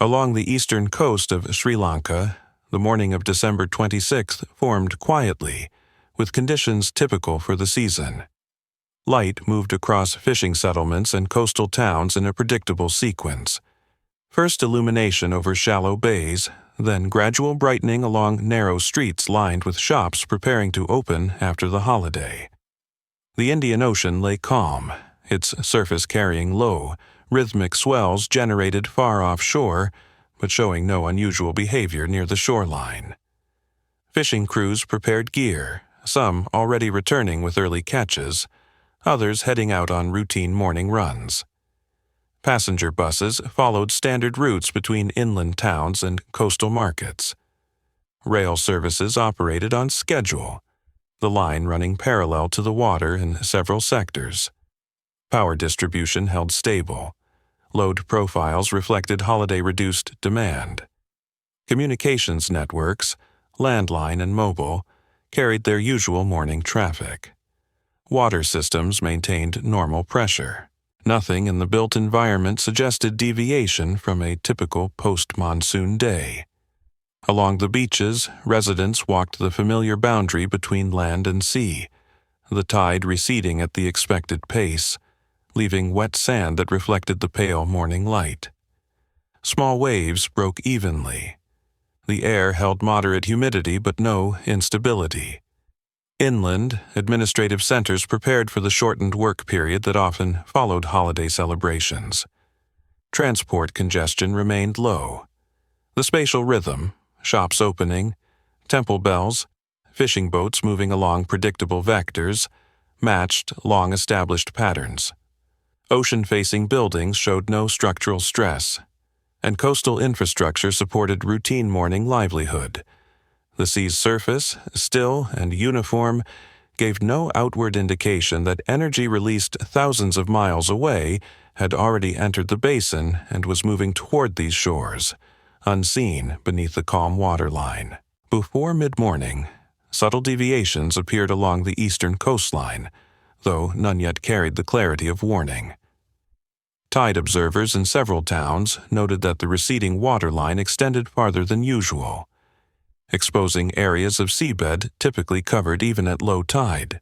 Along the eastern coast of Sri Lanka, the morning of December 26th formed quietly, with conditions typical for the season. Light moved across fishing settlements and coastal towns in a predictable sequence. First illumination over shallow bays, then gradual brightening along narrow streets lined with shops preparing to open after the holiday. The Indian Ocean lay calm, its surface carrying low, rhythmic swells generated far offshore, but showing no unusual behavior near the shoreline. Fishing crews prepared gear, some already returning with early catches, others heading out on routine morning runs. Passenger buses followed standard routes between inland towns and coastal markets. Rail services operated on schedule, the line running parallel to the water in several sectors. Power distribution held stable. Load profiles reflected holiday-reduced demand. Communications networks, landline and mobile, carried their usual morning traffic. Water systems maintained normal pressure. Nothing in the built environment suggested deviation from a typical post-monsoon day. Along the beaches, residents walked the familiar boundary between land and sea, the tide receding at the expected pace, leaving wet sand that reflected the pale morning light. Small waves broke evenly. The air held moderate humidity but no instability. Inland, administrative centers prepared for the shortened work period that often followed holiday celebrations. Transport congestion remained low. The spatial rhythm, shops opening, temple bells, fishing boats moving along predictable vectors, matched long-established patterns. Ocean-facing buildings showed no structural stress, and coastal infrastructure supported routine morning livelihood. The sea's surface, still and uniform, gave no outward indication that energy released thousands of miles away had already entered the basin and was moving toward these shores, unseen beneath the calm waterline. Before mid-morning, subtle deviations appeared along the eastern coastline, though none yet carried the clarity of warning. Tide observers in several towns noted that the receding waterline extended farther than usual, exposing areas of seabed typically covered even at low tide.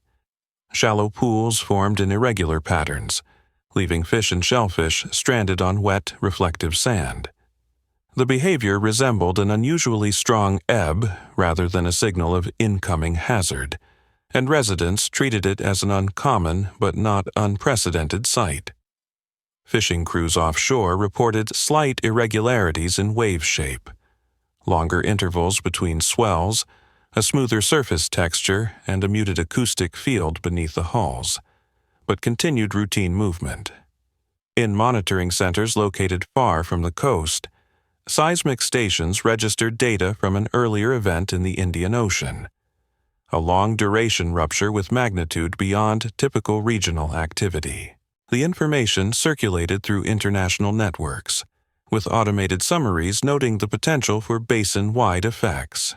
Shallow pools formed in irregular patterns, leaving fish and shellfish stranded on wet, reflective sand. The behavior resembled an unusually strong ebb rather than a signal of incoming hazard, and residents treated it as an uncommon but not unprecedented sight. Fishing crews offshore reported slight irregularities in wave shape, longer intervals between swells, a smoother surface texture, and a muted acoustic field beneath the hulls, but continued routine movement. In monitoring centers located far from the coast, seismic stations registered data from an earlier event in the Indian Ocean, a long-duration rupture with magnitude beyond typical regional activity. The information circulated through international networks, with automated summaries noting the potential for basin-wide effects.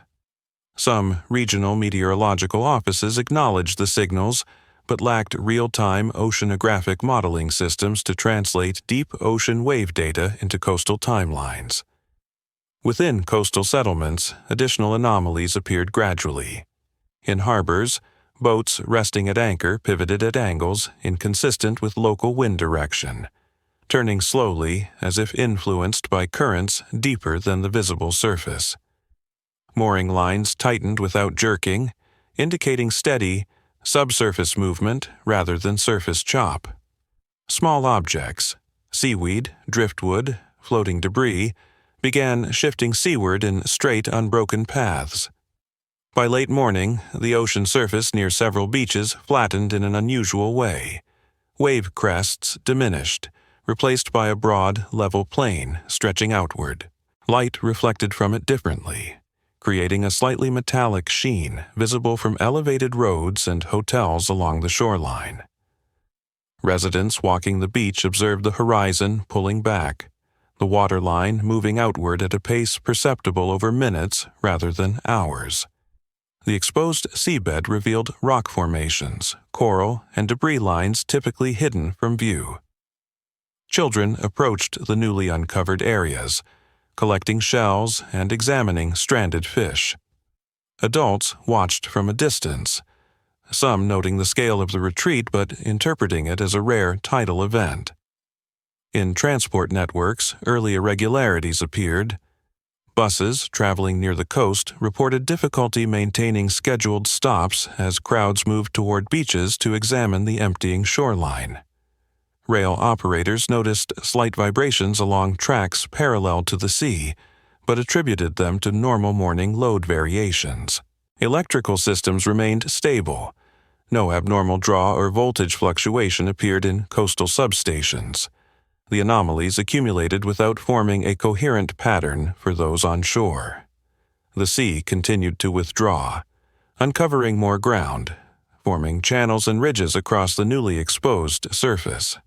Some regional meteorological offices acknowledged the signals, but lacked real-time oceanographic modeling systems to translate deep ocean wave data into coastal timelines. Within coastal settlements, additional anomalies appeared gradually. In harbors, boats resting at anchor pivoted at angles inconsistent with local wind direction, turning slowly as if influenced by currents deeper than the visible surface. Mooring lines tightened without jerking, indicating steady, subsurface movement rather than surface chop. Small objects, seaweed, driftwood, floating debris, began shifting seaward in straight, unbroken paths. By late morning, the ocean surface near several beaches flattened in an unusual way. Wave crests diminished, replaced by a broad, level plain stretching outward. Light reflected from it differently, creating a slightly metallic sheen visible from elevated roads and hotels along the shoreline. Residents walking the beach observed the horizon pulling back, the waterline moving outward at a pace perceptible over minutes rather than hours. The exposed seabed revealed rock formations, coral, and debris lines typically hidden from view. Children approached the newly uncovered areas, collecting shells and examining stranded fish. Adults watched from a distance, some noting the scale of the retreat but interpreting it as a rare tidal event. In transport networks, early irregularities appeared. Buses traveling near the coast reported difficulty maintaining scheduled stops as crowds moved toward beaches to examine the emptying shoreline. Rail operators noticed slight vibrations along tracks parallel to the sea, but attributed them to normal morning load variations. Electrical systems remained stable. No abnormal draw or voltage fluctuation appeared in coastal substations. The anomalies accumulated without forming a coherent pattern for those on shore. The sea continued to withdraw, uncovering more ground, forming channels and ridges across the newly exposed surface.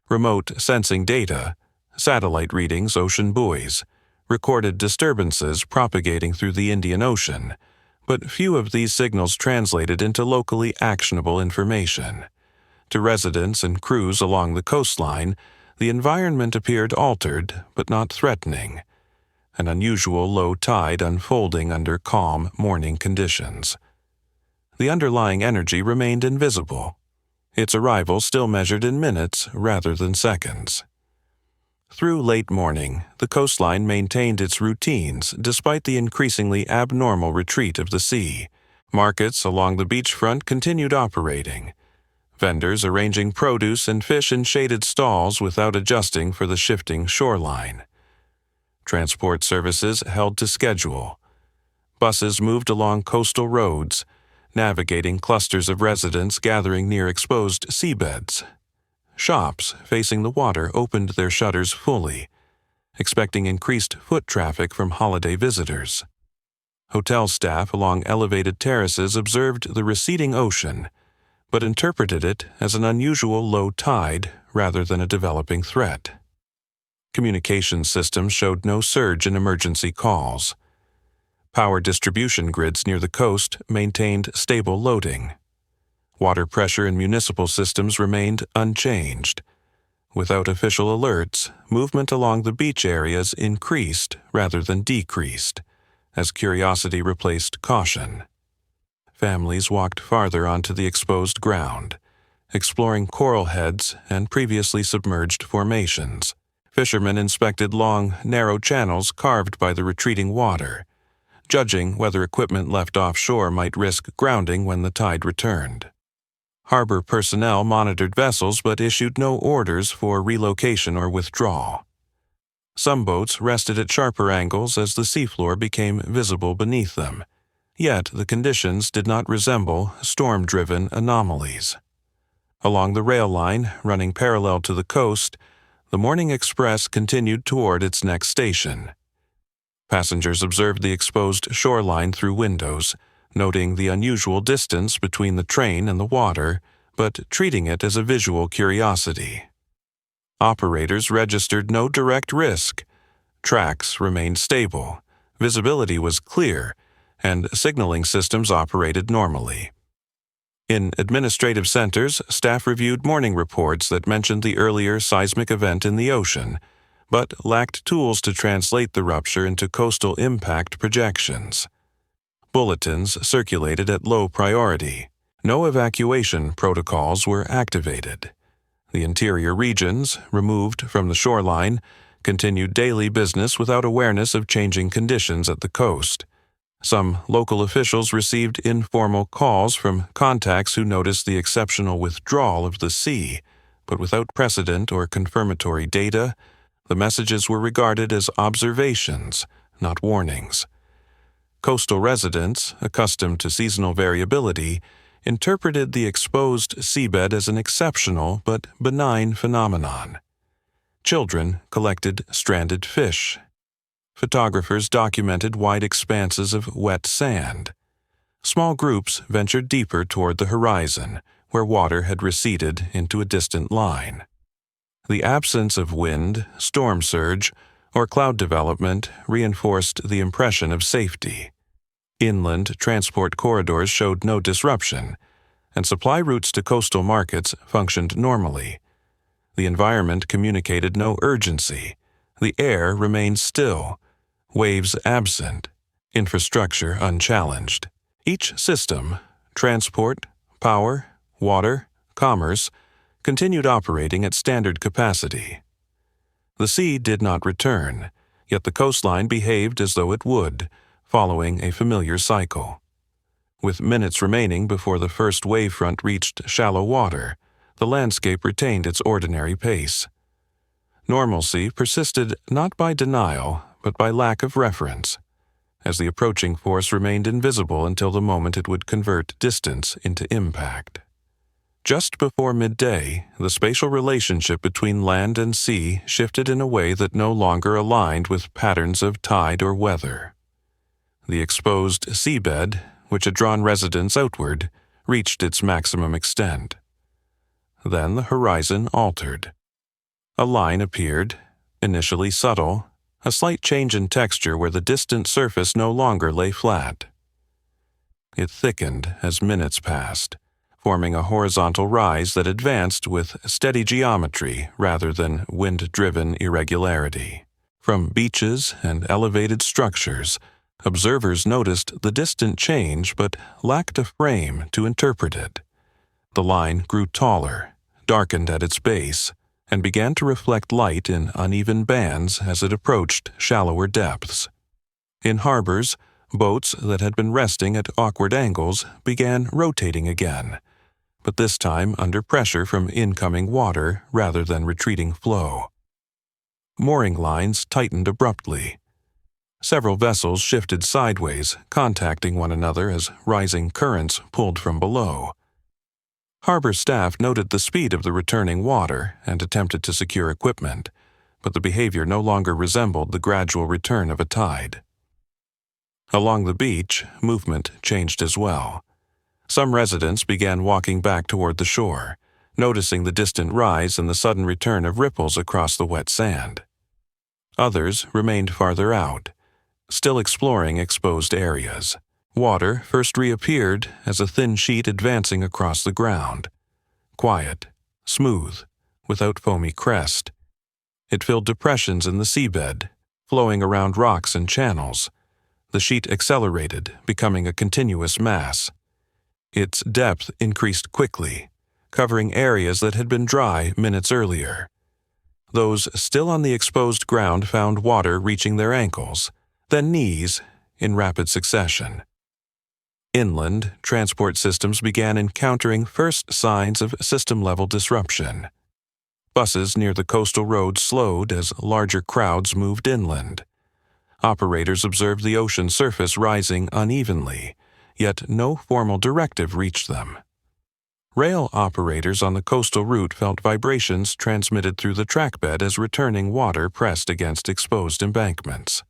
Remote sensing data, satellite readings, ocean buoys, recorded disturbances propagating through the Indian Ocean, but few of these signals translated into locally actionable information. To residents and crews along the coastline, the environment appeared altered but not threatening, an unusual low tide unfolding under calm morning conditions. The underlying energy remained invisible, its arrival still measured in minutes rather than seconds. Through late morning, the coastline maintained its routines despite the increasingly abnormal retreat of the sea. Markets along the beachfront continued operating, vendors arranging produce and fish in shaded stalls without adjusting for the shifting shoreline. Transport services held to schedule. Buses moved along coastal roads, navigating clusters of residents gathering near exposed seabeds. Shops facing the water opened their shutters fully, expecting increased foot traffic from holiday visitors. Hotel staff along elevated terraces observed the receding ocean, but interpreted it as an unusual low tide rather than a developing threat. Communication systems showed no surge in emergency calls. Power distribution grids near the coast maintained stable loading. Water pressure in municipal systems remained unchanged. Without official alerts, movement along the beach areas increased rather than decreased, as curiosity replaced caution. Families walked farther onto the exposed ground, exploring coral heads and previously submerged formations. Fishermen inspected long, narrow channels carved by the retreating water, judging whether equipment left offshore might risk grounding when the tide returned. Harbor personnel monitored vessels but issued no orders for relocation or withdrawal. Some boats rested at sharper angles as the seafloor became visible beneath them, yet the conditions did not resemble storm-driven anomalies. Along the rail line, running parallel to the coast, the morning express continued toward its next station. Passengers observed the exposed shoreline through windows, noting the unusual distance between the train and the water, but treating it as a visual curiosity. Operators registered no direct risk. Tracks remained stable, visibility was clear, and signaling systems operated normally. In administrative centers, staff reviewed morning reports that mentioned the earlier seismic event in the ocean, but lacked tools to translate the rupture into coastal impact projections. Bulletins circulated at low priority. No evacuation protocols were activated. The interior regions, removed from the shoreline, continued daily business without awareness of changing conditions at the coast. Some local officials received informal calls from contacts who noticed the exceptional withdrawal of the sea, but without precedent or confirmatory data, the messages were regarded as observations, not warnings. Coastal residents, accustomed to seasonal variability, interpreted the exposed seabed as an exceptional but benign phenomenon. Children collected stranded fish. Photographers documented wide expanses of wet sand. Small groups ventured deeper toward the horizon, where water had receded into a distant line. The absence of wind, storm surge, or cloud development reinforced the impression of safety. Inland transport corridors showed no disruption, and supply routes to coastal markets functioned normally. The environment communicated no urgency, The air remained still, waves absent, infrastructure unchallenged. Each system, transport, power, water, commerce, continued operating at standard capacity. The sea did not return, yet the coastline behaved as though it would, following a familiar cycle. With minutes remaining before the first wavefront reached shallow water, the landscape retained its ordinary pace. Normalcy persisted not by denial, but by lack of reference, as the approaching force remained invisible until the moment it would convert distance into impact. Just before midday, the spatial relationship between land and sea shifted in a way that no longer aligned with patterns of tide or weather. The exposed seabed, which had drawn residents outward, reached its maximum extent. Then the horizon altered. A line appeared, initially subtle, a slight change in texture where the distant surface no longer lay flat. It thickened as minutes passed, forming a horizontal rise that advanced with steady geometry rather than wind-driven irregularity. From beaches and elevated structures, observers noticed the distant change but lacked a frame to interpret it. The line grew taller, darkened at its base, and began to reflect light in uneven bands as it approached shallower depths. In harbors, boats that had been resting at awkward angles began rotating again, but this time under pressure from incoming water rather than retreating flow. Mooring lines tightened abruptly. Several vessels shifted sideways, contacting one another as rising currents pulled from below. Harbor staff noted the speed of the returning water and attempted to secure equipment, but the behavior no longer resembled the gradual return of a tide. Along the beach, movement changed as well. Some residents began walking back toward the shore, noticing the distant rise and the sudden return of ripples across the wet sand. Others remained farther out, still exploring exposed areas. Water first reappeared as a thin sheet advancing across the ground. Quiet, smooth, without foamy crest. It filled depressions in the seabed, flowing around rocks and channels. The sheet accelerated, becoming a continuous mass. Its depth increased quickly, covering areas that had been dry minutes earlier. Those still on the exposed ground found water reaching their ankles, then knees, in rapid succession. Inland, transport systems began encountering first signs of system-level disruption. Buses near the coastal roads slowed as larger crowds moved inland. Operators observed the ocean surface rising unevenly, yet no formal directive reached them. Rail operators on the coastal route felt vibrations transmitted through the trackbed as returning water pressed against exposed embankments.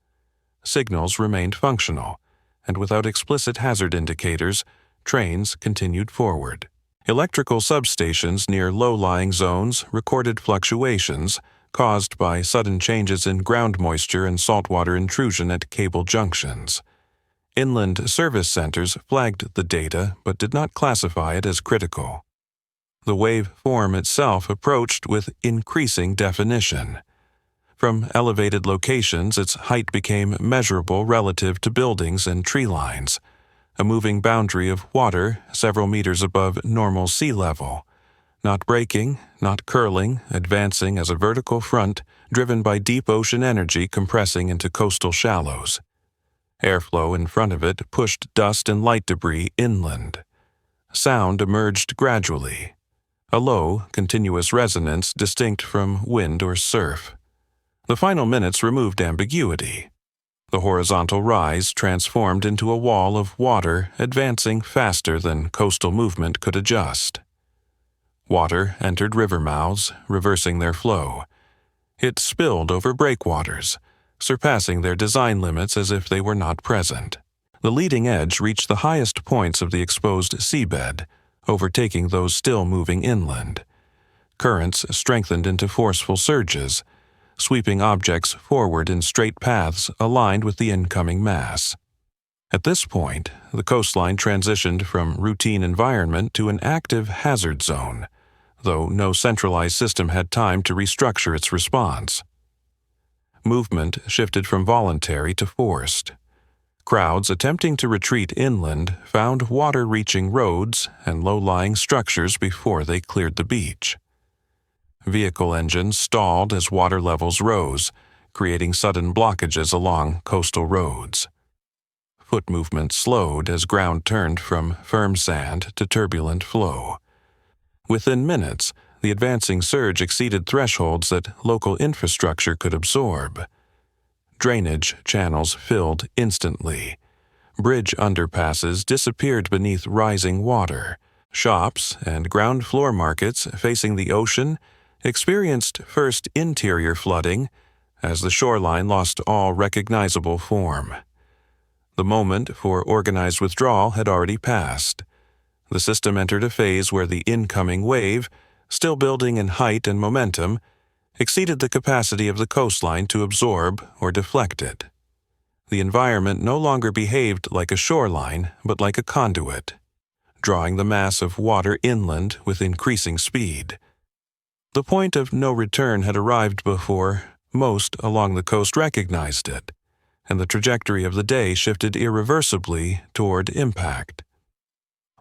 Signals remained functional, and without explicit hazard indicators, trains continued forward. Electrical substations near low-lying zones recorded fluctuations caused by sudden changes in ground moisture and saltwater intrusion at cable junctions. Inland service centers flagged the data but did not classify it as critical. The wave form itself approached with increasing definition. From elevated locations, its height became measurable relative to buildings and tree lines, a moving boundary of water several meters above normal sea level, not breaking, not curling, advancing as a vertical front driven by deep ocean energy compressing into coastal shallows. Airflow in front of it pushed dust and light debris inland. Sound emerged gradually, a low, continuous resonance distinct from wind or surf. The final minutes removed ambiguity. The horizontal rise transformed into a wall of water advancing faster than coastal movement could adjust. Water entered river mouths, reversing their flow. It spilled over breakwaters, surpassing their design limits as if they were not present. The leading edge reached the highest points of the exposed seabed, overtaking those still moving inland. Currents strengthened into forceful surges, sweeping objects forward in straight paths aligned with the incoming mass. At this point, the coastline transitioned from routine environment to an active hazard zone, though no centralized system had time to restructure its response. Movement shifted from voluntary to forced. Crowds attempting to retreat inland found water reaching roads and low-lying structures before they cleared the beach. Vehicle engines stalled as water levels rose, creating sudden blockages along coastal roads. Foot movement slowed as ground turned from firm sand to turbulent flow. Within minutes, the advancing surge exceeded thresholds that local infrastructure could absorb. Drainage channels filled instantly. Bridge underpasses disappeared beneath rising water. Shops and ground floor markets facing the ocean experienced first interior flooding as the shoreline lost all recognizable form. The moment for organized withdrawal had already passed. The system entered a phase where the incoming wave, still building in height and momentum, exceeded the capacity of the coastline to absorb or deflect it. The environment no longer behaved like a shoreline, but like a conduit, drawing the mass of water inland with increasing speed. The point of no return had arrived before most along the coast recognized it, and the trajectory of the day shifted irreversibly toward impact.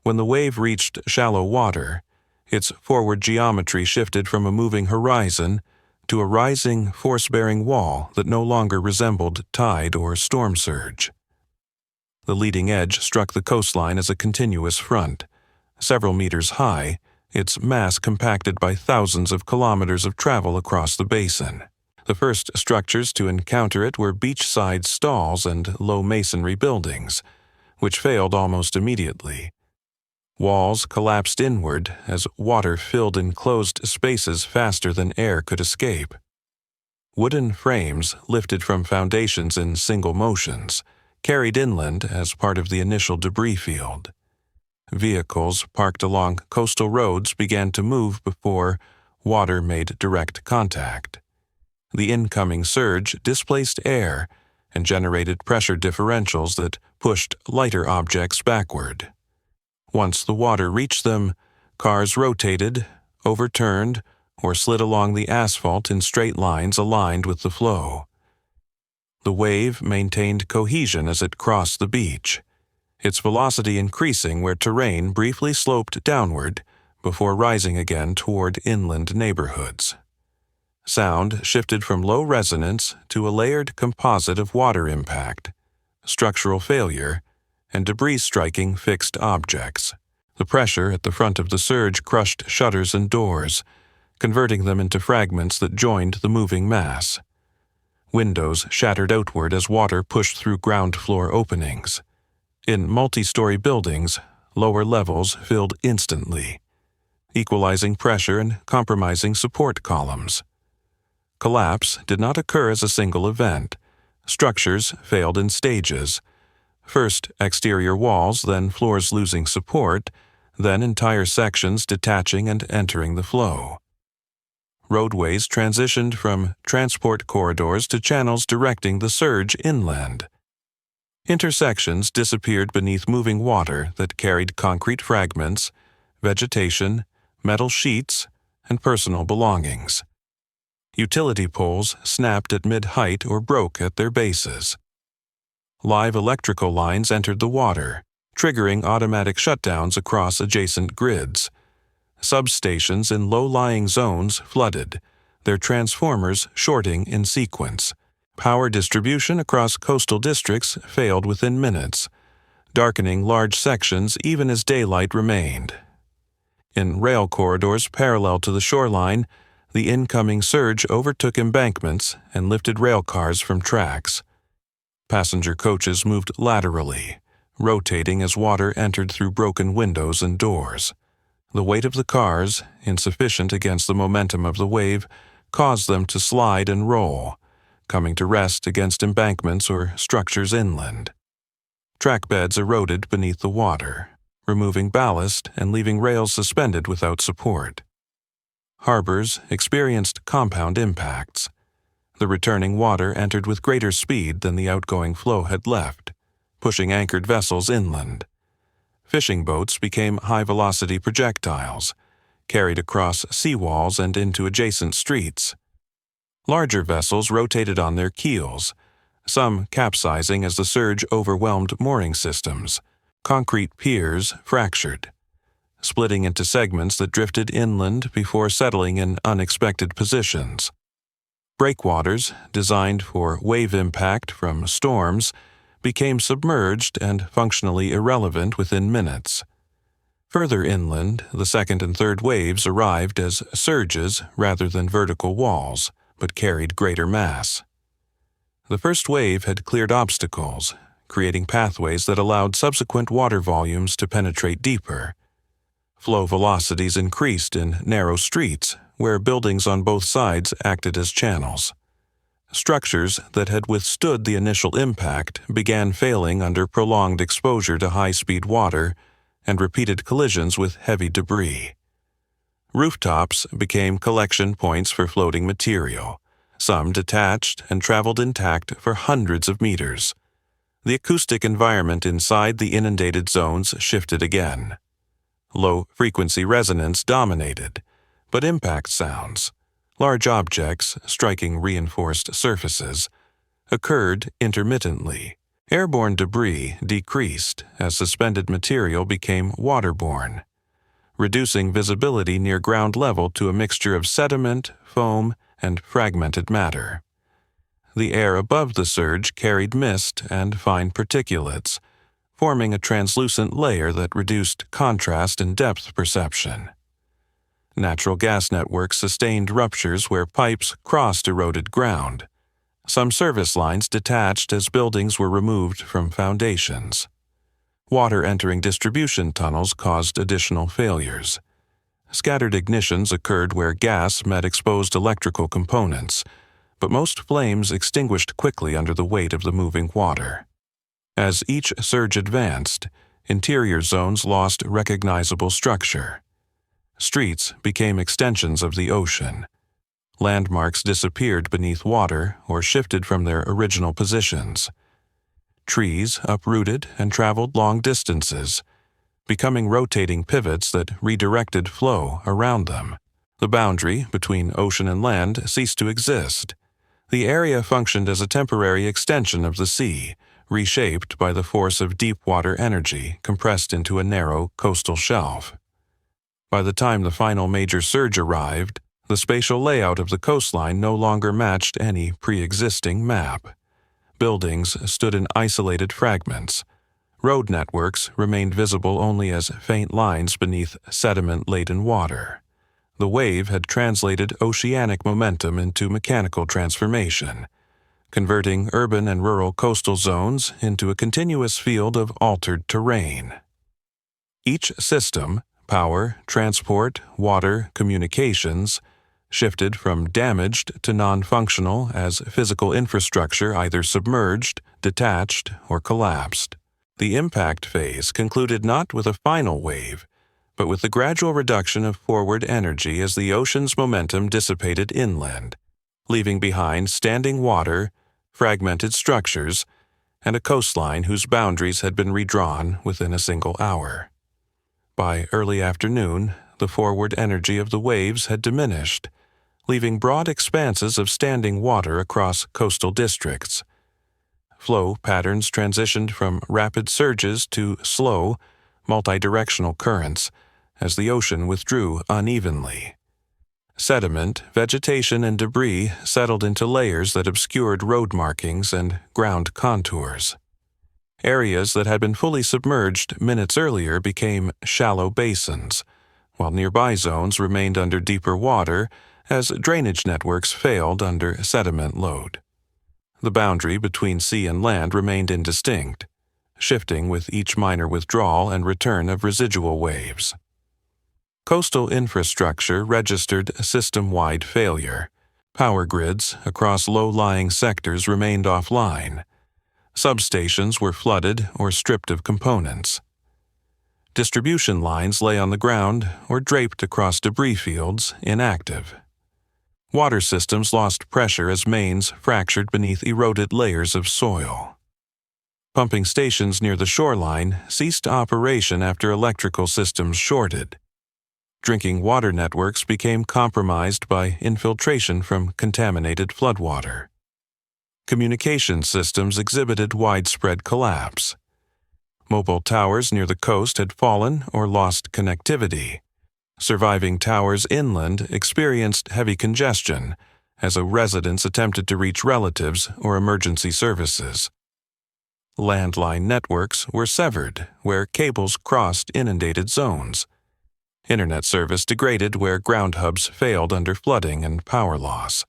When the wave reached shallow water, its forward geometry shifted from a moving horizon to a rising, force-bearing wall that no longer resembled tide or storm surge. The leading edge struck the coastline as a continuous front, several meters high, its mass compacted by thousands of kilometers of travel across the basin. The first structures to encounter it were beachside stalls and low masonry buildings, which failed almost immediately. Walls collapsed inward as water filled enclosed spaces faster than air could escape. Wooden frames lifted from foundations in single motions, carried inland as part of the initial debris field. Vehicles parked along coastal roads began to move before water made direct contact. The incoming surge displaced air and generated pressure differentials that pushed lighter objects backward. Once the water reached them, cars rotated, overturned, or slid along the asphalt in straight lines aligned with the flow. The wave maintained cohesion as it crossed the beach, its velocity increasing where terrain briefly sloped downward before rising again toward inland neighborhoods. Sound shifted from low resonance to a layered composite of water impact, structural failure, and debris striking fixed objects. The pressure at the front of the surge crushed shutters and doors, converting them into fragments that joined the moving mass. Windows shattered outward as water pushed through ground floor openings. In multi-story buildings, lower levels filled instantly, equalizing pressure and compromising support columns. Collapse did not occur as a single event. Structures failed in stages. First exterior walls, then floors losing support, then entire sections detaching and entering the flow. Roadways transitioned from transport corridors to channels directing the surge inland. Intersections disappeared beneath moving water that carried concrete fragments, vegetation, metal sheets, and personal belongings. Utility poles snapped at mid-height or broke at their bases. Live electrical lines entered the water, triggering automatic shutdowns across adjacent grids. Substations in low-lying zones flooded, their transformers shorting in sequence. Power distribution across coastal districts failed within minutes, darkening large sections even as daylight remained. In rail corridors parallel to the shoreline, the incoming surge overtook embankments and lifted rail cars from tracks. Passenger coaches moved laterally, rotating as water entered through broken windows and doors. The weight of the cars, insufficient against the momentum of the wave, caused them to slide and roll, coming to rest against embankments or structures inland. Track beds eroded beneath the water, removing ballast and leaving rails suspended without support. Harbors experienced compound impacts. The returning water entered with greater speed than the outgoing flow had left, pushing anchored vessels inland. Fishing boats became high-velocity projectiles, carried across seawalls and into adjacent streets. Larger vessels rotated on their keels, some capsizing as the surge overwhelmed mooring systems. Concrete piers fractured, splitting into segments that drifted inland before settling in unexpected positions. Breakwaters, designed for wave impact from storms, became submerged and functionally irrelevant within minutes. Further inland, the second and third waves arrived as surges rather than vertical walls, but carried greater mass. The first wave had cleared obstacles, creating pathways that allowed subsequent water volumes to penetrate deeper. Flow velocities increased in narrow streets, where buildings on both sides acted as channels. Structures that had withstood the initial impact began failing under prolonged exposure to high-speed water and repeated collisions with heavy debris. Rooftops became collection points for floating material. Some detached and traveled intact for hundreds of meters. The acoustic environment inside the inundated zones shifted again. Low-frequency resonance dominated, but impact sounds, large objects striking reinforced surfaces, occurred intermittently. Airborne debris decreased as suspended material became waterborne, reducing visibility near ground level to a mixture of sediment, foam, and fragmented matter. The air above the surge carried mist and fine particulates, forming a translucent layer that reduced contrast and depth perception. Natural gas networks sustained ruptures where pipes crossed eroded ground. Some service lines detached as buildings were removed from foundations. Water entering distribution tunnels caused additional failures. Scattered ignitions occurred where gas met exposed electrical components, but most flames extinguished quickly under the weight of the moving water. As each surge advanced, interior zones lost recognizable structure. Streets became extensions of the ocean. Landmarks disappeared beneath water or shifted from their original positions. Trees uprooted and traveled long distances, becoming rotating pivots that redirected flow around them. The boundary between ocean and land ceased to exist. The area functioned as a temporary extension of the sea, reshaped by the force of deep water energy compressed into a narrow coastal shelf. By the time the final major surge arrived, the spatial layout of the coastline no longer matched any pre-existing map. Buildings stood in isolated fragments. Road networks remained visible only as faint lines beneath sediment-laden water. The wave had translated oceanic momentum into mechanical transformation, converting urban and rural coastal zones into a continuous field of altered terrain. Each system, power, transport, water, communications, shifted from damaged to non-functional as physical infrastructure either submerged, detached, or collapsed. The impact phase concluded not with a final wave, but with the gradual reduction of forward energy as the ocean's momentum dissipated inland, leaving behind standing water, fragmented structures, and a coastline whose boundaries had been redrawn within a single hour. By early afternoon, the forward energy of the waves had diminished, leaving broad expanses of standing water across coastal districts. Flow patterns transitioned from rapid surges to slow, multidirectional currents as the ocean withdrew unevenly. Sediment, vegetation, and debris settled into layers that obscured road markings and ground contours. Areas that had been fully submerged minutes earlier became shallow basins, while nearby zones remained under deeper water as drainage networks failed under sediment load. The boundary between sea and land remained indistinct, shifting with each minor withdrawal and return of residual waves. Coastal infrastructure registered system-wide failure. Power grids across low-lying sectors remained offline. Substations were flooded or stripped of components. Distribution lines lay on the ground or draped across debris fields, inactive. Water systems lost pressure as mains fractured beneath eroded layers of soil. Pumping stations near the shoreline ceased operation after electrical systems shorted. Drinking water networks became compromised by infiltration from contaminated floodwater. Communication systems exhibited widespread collapse. Mobile towers near the coast had fallen or lost connectivity. Surviving towers inland experienced heavy congestion as residents attempted to reach relatives or emergency services. Landline networks were severed where cables crossed inundated zones. Internet service degraded where ground hubs failed under flooding and power loss.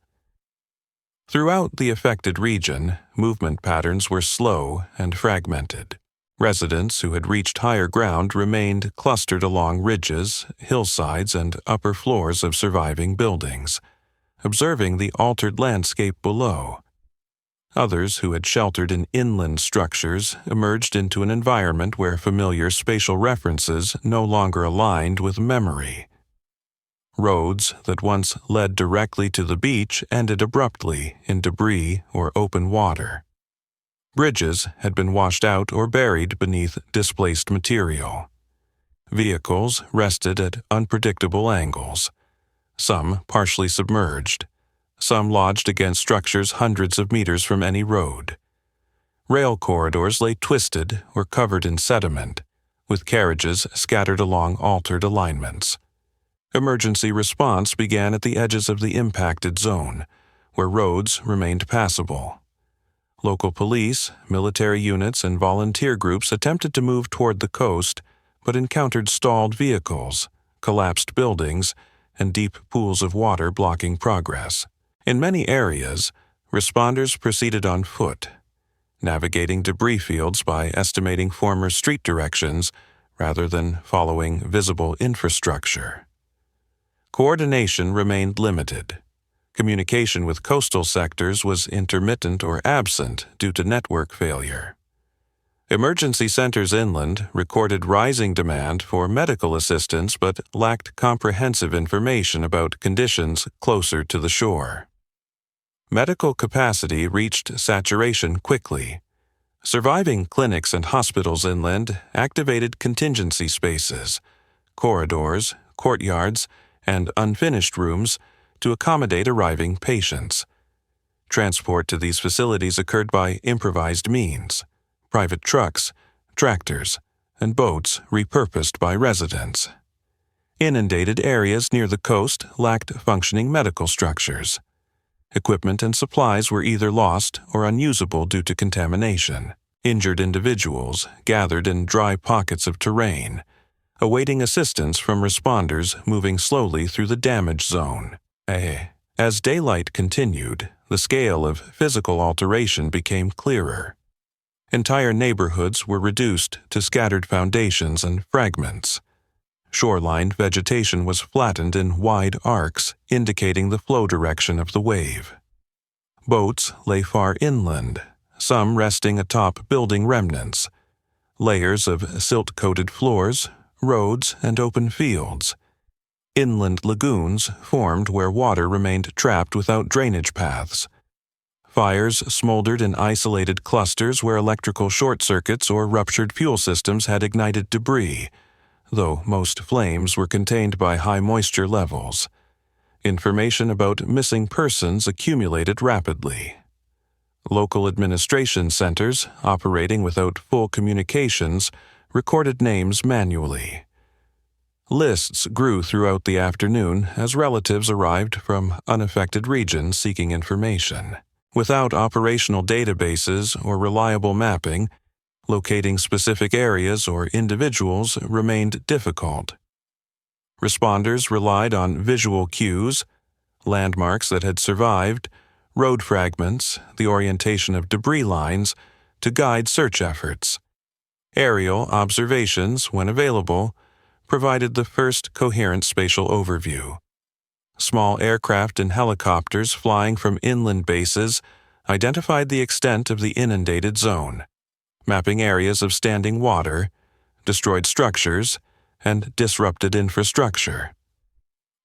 Throughout the affected region, movement patterns were slow and fragmented. Residents who had reached higher ground remained clustered along ridges, hillsides, and upper floors of surviving buildings, observing the altered landscape below. Others who had sheltered in inland structures emerged into an environment where familiar spatial references no longer aligned with memory. Roads that once led directly to the beach ended abruptly in debris or open water. Bridges had been washed out or buried beneath displaced material. Vehicles rested at unpredictable angles, some partially submerged, some lodged against structures hundreds of meters from any road. Rail corridors lay twisted or covered in sediment, with carriages scattered along altered alignments. Emergency response began at the edges of the impacted zone, where roads remained passable. Local police, military units, and volunteer groups attempted to move toward the coast, but encountered stalled vehicles, collapsed buildings, and deep pools of water blocking progress. In many areas, responders proceeded on foot, navigating debris fields by estimating former street directions rather than following visible infrastructure. Coordination remained limited. Communication with coastal sectors was intermittent or absent due to network failure. Emergency centers inland recorded rising demand for medical assistance but lacked comprehensive information about conditions closer to the shore. Medical capacity reached saturation quickly. Surviving clinics and hospitals inland activated contingency spaces, corridors, courtyards, and unfinished rooms to accommodate arriving patients. Transport to these facilities occurred by improvised means, private trucks, tractors, and boats repurposed by residents. Inundated areas near the coast lacked functioning medical structures. Equipment and supplies were either lost or unusable due to contamination. Injured individuals gathered in dry pockets of terrain, awaiting assistance from responders moving slowly through the damage zone. As daylight continued, the scale of physical alteration became clearer. Entire neighborhoods were reduced to scattered foundations and fragments. Shoreline vegetation was flattened in wide arcs, indicating the flow direction of the wave. Boats lay far inland, some resting atop building remnants. Layers of silt-coated floors, roads, and open fields. Inland lagoons formed where water remained trapped without drainage paths. Fires smoldered in isolated clusters where electrical short circuits or ruptured fuel systems had ignited debris, though most flames were contained by high moisture levels. Information about missing persons accumulated rapidly. Local administration centers, operating without full communications, recorded names manually. Lists grew throughout the afternoon as relatives arrived from unaffected regions seeking information. Without operational databases or reliable mapping, locating specific areas or individuals remained difficult. Responders relied on visual cues, landmarks that had survived, road fragments, the orientation of debris lines, to guide search efforts. Aerial observations, when available, provided the first coherent spatial overview. Small aircraft and helicopters flying from inland bases identified the extent of the inundated zone, mapping areas of standing water, destroyed structures, and disrupted infrastructure.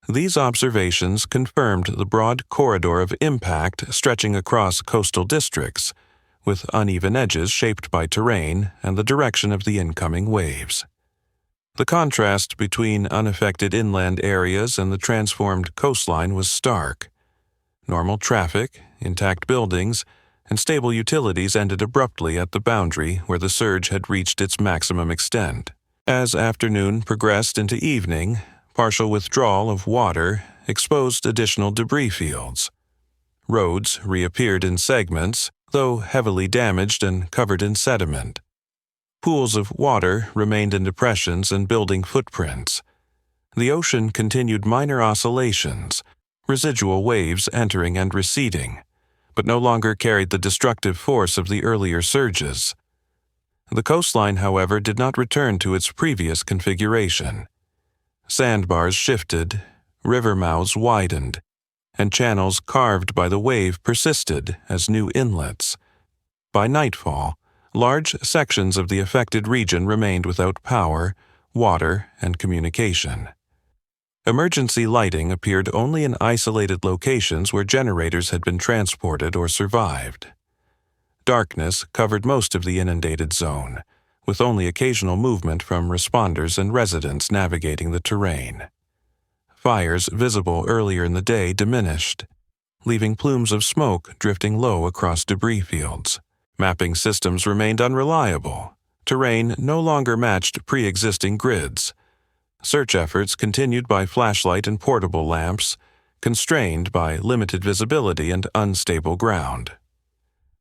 These observations confirmed the broad corridor of impact stretching across coastal districts, with uneven edges shaped by terrain and the direction of the incoming waves. The contrast between unaffected inland areas and the transformed coastline was stark. Normal traffic, intact buildings, and stable utilities ended abruptly at the boundary where the surge had reached its maximum extent. As afternoon progressed into evening, partial withdrawal of water exposed additional debris fields. Roads reappeared in segments, though heavily damaged and covered in sediment. Pools of water remained in depressions and building footprints. The ocean continued minor oscillations, residual waves entering and receding, but no longer carried the destructive force of the earlier surges. The coastline, however, did not return to its previous configuration. Sandbars shifted, river mouths widened, and channels carved by the wave persisted as new inlets. By nightfall, large sections of the affected region remained without power, water, and communication. Emergency lighting appeared only in isolated locations where generators had been transported or survived. Darkness covered most of the inundated zone, with only occasional movement from responders and residents navigating the terrain. Fires visible earlier in the day diminished, leaving plumes of smoke drifting low across debris fields. Mapping systems remained unreliable. Terrain no longer matched pre-existing grids. Search efforts continued by flashlight and portable lamps, constrained by limited visibility and unstable ground.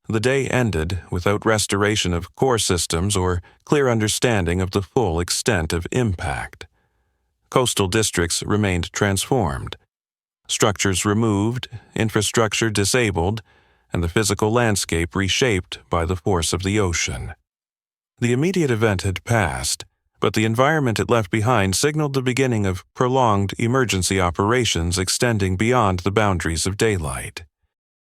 The day ended without restoration of core systems or clear understanding of the full extent of impact. Coastal districts remained transformed. Structures removed, infrastructure disabled, and the physical landscape reshaped by the force of the ocean. The immediate event had passed, but the environment it left behind signaled the beginning of prolonged emergency operations extending beyond the boundaries of daylight.